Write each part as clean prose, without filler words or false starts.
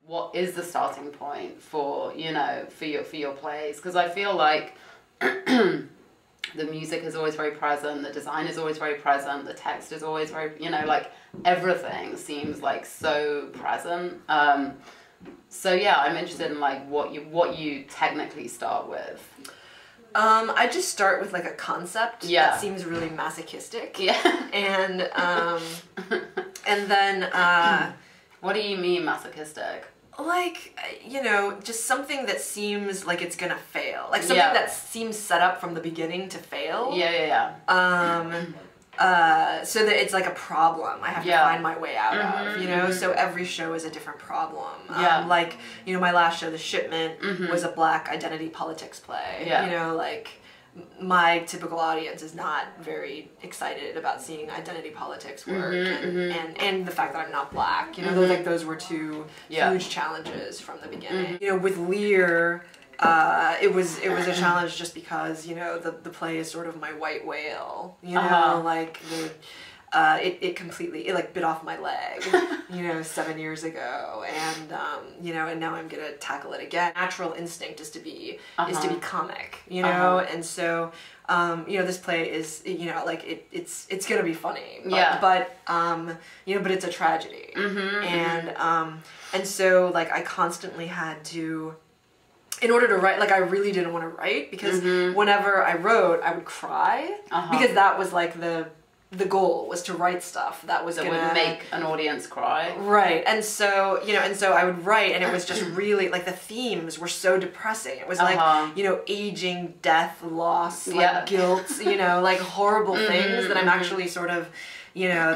what is the starting point for, you know, for your plays? Because I feel like the music is always very present, the design is always very present, the text is always very, you know, like everything seems like so present. So yeah, I'm interested in like what you technically start with. I just start with like a concept that seems really masochistic. Yeah. And then what do you mean masochistic? Like, you know, just something that seems like it's gonna fail. Like something that seems set up from the beginning to fail. Yeah. So that it's like a problem I have to find my way out of, you know? So every show is a different problem. Like, you know, my last show, The Shipment, was a Black identity politics play. You know, like, my typical audience is not very excited about seeing identity politics work and the fact that I'm not Black. You know, those were two huge challenges from the beginning. You know, with Lear, it was a challenge just because, you know, the play is sort of my white whale, you know, like it completely, like bit off my leg, you know, 7 years ago, and you know, and now I'm gonna tackle it again. Natural instinct is to be comic, you know, and so you know, this play is, you know, like it's gonna be funny, but you know, but it's a tragedy, and so like I constantly had to, in order to write, like I really didn't want to write because whenever I wrote, I would cry because that was like the goal was to write stuff that was gonna would make an audience cry. Right, and so, you know, and so I would write, and it was just really, like, the themes were so depressing. It was like, you know, aging, death, loss, like guilt, you know, like horrible things that I'm actually sort of, you know,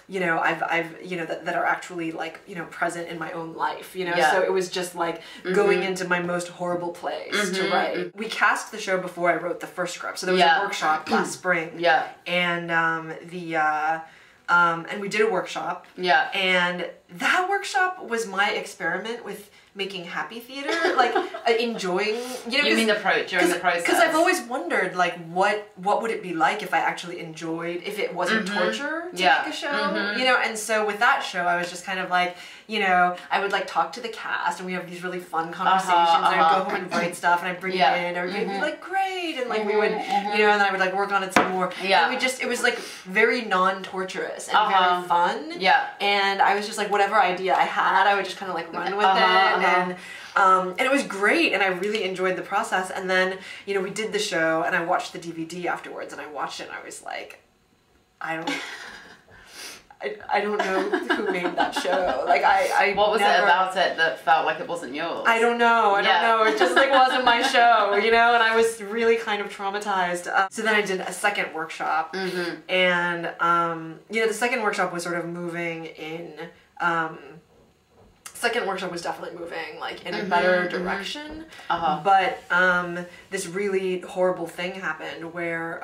you know, I've you know, that are actually like, you know, present in my own life, you know, so it was just like going into my most horrible place to write. We cast the show before I wrote the first script, so there was a workshop last spring, and and we did a workshop, and that workshop was my experiment with making happy theater, like enjoying, you know, you mean during the process? Because I've always wondered, like, what would it be like if I actually enjoyed, if it wasn't torture to make a show, you know? And so with that show, I was just kind of like, you know, I would like talk to the cast, and we have these really fun conversations, and I'd go home and write stuff, and I'd bring it in, and everybody would be like, great, and like we would, you know, and then I would like work on it some more, and we just, it was like very non-torturous and very fun, and I was just like, whatever idea I had, I would just kind of like run with it, and it was great, and I really enjoyed the process. And then, you know, we did the show, and I watched the DVD afterwards, and I watched it, and I was like, I don't know who made that show. Like, what was it about it that felt like it wasn't yours? I don't know. I don't know. It just like wasn't my show, you know. And I was really kind of traumatized. So then I did a second workshop, and you know, the second workshop was sort of moving in. Second workshop was definitely moving like in a better direction, but this really horrible thing happened where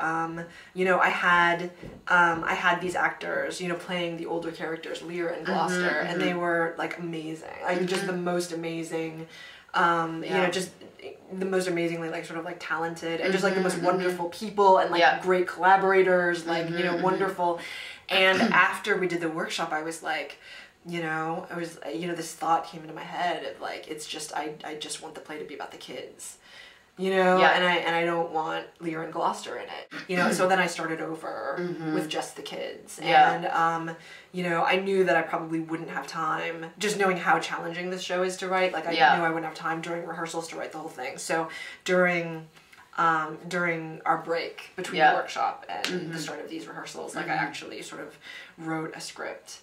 you know, I had these actors, you know, playing the older characters, Lear and Gloucester, and they were like amazing, like just the most amazing, you know, just the most amazingly like sort of like talented and just like the most wonderful people and like great collaborators, like you know, wonderful. And after we did the workshop, I was like, you know, you know, this thought came into my head of like, it's just, I just want the play to be about the kids, you know, and I don't want Lear and Gloucester in it, you know. So then I started over with just the kids, and you know, I knew that I probably wouldn't have time, just knowing how challenging this show is to write, like I knew I wouldn't have time during rehearsals to write the whole thing. So during our break between the workshop and the start of these rehearsals, like I actually sort of wrote a script,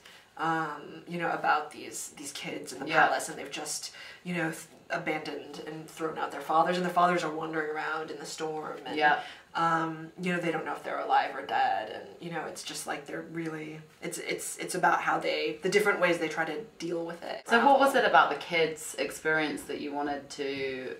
you know, about these kids in the palace, and they've just, you know, abandoned and thrown out their fathers, and their fathers are wandering around in the storm, and you know, they don't know if they're alive or dead, and you know, it's just like they're really, it's about how the different ways they try to deal with it. So what was it about the kids' experience that you wanted to,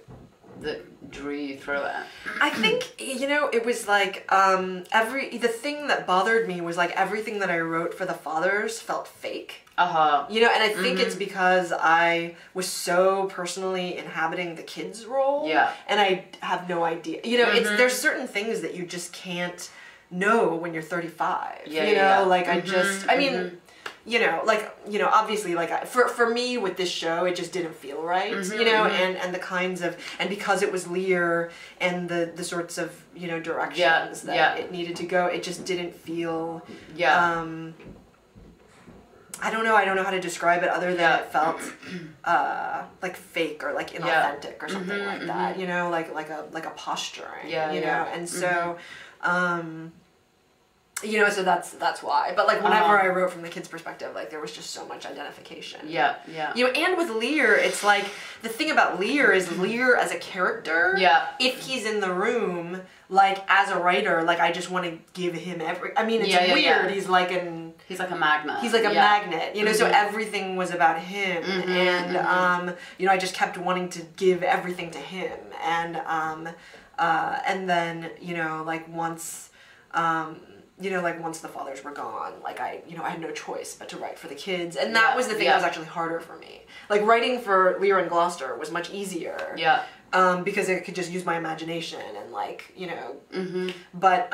that drew you through it? I think, you know, it was like the thing that bothered me was like everything that I wrote for the fathers felt fake. You know, and I think it's because I was so personally inhabiting the kids' role, and I have no idea. You know, there's certain things that you just can't know when you're 35. You know, like I just, I mean, you know, like, you know, obviously, like, for me with this show, it just didn't feel right, you know, and the kinds of, and because it was Lear and the sorts of, you know, directions that it needed to go, it just didn't feel, I don't know how to describe it other than it felt like fake or like inauthentic or something like that, you know, like a posturing, you know, and so, you know, so that's why. But like whenever I wrote from the kid's perspective, like there was just so much identification. You know, and with Lear, it's like the thing about Lear is Lear as a character. If he's in the room, like as a writer, like I just want to give him I mean, it's weird. He's like a magnet. He's like a magnet. You know, so everything was about him, and you know, I just kept wanting to give everything to him, and then you know, like once. You know, like once the fathers were gone, like I had no choice but to write for the kids, and that was the thing that was actually harder for me. Like writing for Lear and Gloucester was much easier. Because I could just use my imagination and like, you know, but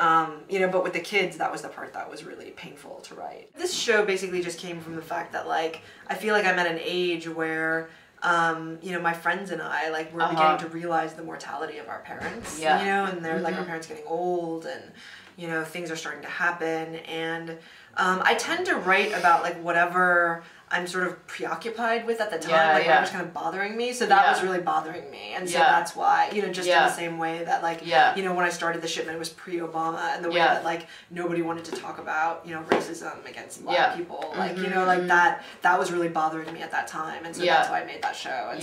you know, but with the kids, that was the part that was really painful to write. This show basically just came from the fact that like I feel like I'm at an age where you know, my friends and I, like, we're beginning to realize the mortality of our parents, you know, and they're like our parents getting old, and you know, things are starting to happen, and I tend to write about like whatever I'm sort of preoccupied with at the time, like whatever's kind of bothering me. So that was really bothering me, and so that's why, you know, just in the same way that like, you know, when I started the shipment, it was pre-Obama, and the way that like nobody wanted to talk about, you know, racism against Black people, like you know, like that was really bothering me at that time, and so that's why I made that show. And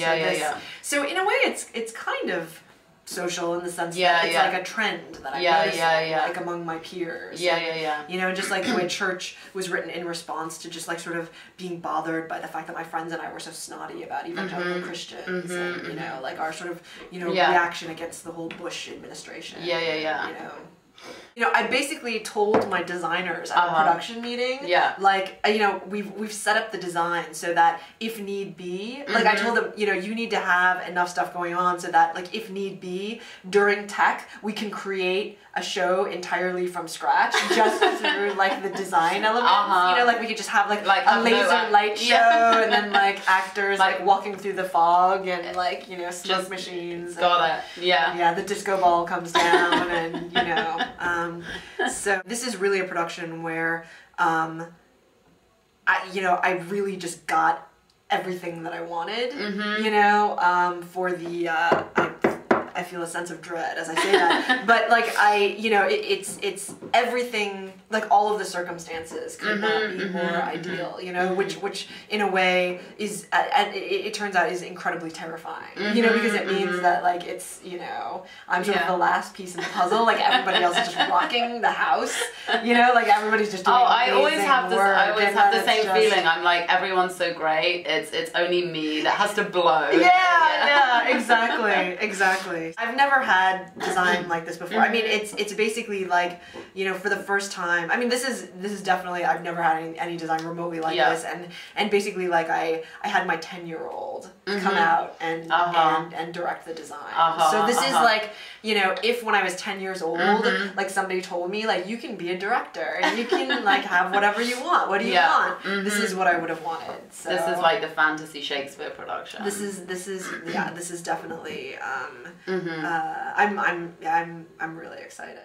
so in a way, it's kind of social in the sense that it's like a trend that I'm noticing, like among my peers. You know, just like the way Church was written in response to just like sort of being bothered by the fact that my friends and I were so snotty about evangelical Christians, and you know, like our sort of, you know, reaction against the whole Bush administration. You know, I basically told my designers at a production meeting, like, you know, we've set up the design so that if need be, like I told them, you know, you need to have enough stuff going on so that like if need be, during tech, we can create a show entirely from scratch just through like the design elements. You know, like we could just have like a laser light show and then like actors like walking through the fog and like, you know, smoke machines. Yeah, the disco ball comes down and, you know, so this is really a production where, you know, I really just got everything that I wanted, you know, for the, I feel a sense of dread as I say that, but like you know, it's everything, like all of the circumstances could not be more ideal, you know, which in a way is, it turns out is incredibly terrifying, you know, because it means that like it's, you know, I'm sort of the last piece in the puzzle, like everybody else is just rocking the house, you know, like everybody's just doing I always have work, I always have the same feeling. I'm like, everyone's so great, it's only me that has to blow. Exactly. I've never had design like this before. I mean, it's basically like, you know, for the first time. I mean, this is definitely, I've never had any design remotely like this, and basically like I had my 10-year-old come out and direct the design. So this is like, you know, if when I was 10 years old, like somebody told me like you can be a director and you can like have whatever you want. What do you want? This is what I would have wanted. So this is like the fantasy Shakespeare production. This is definitely I'm really excited.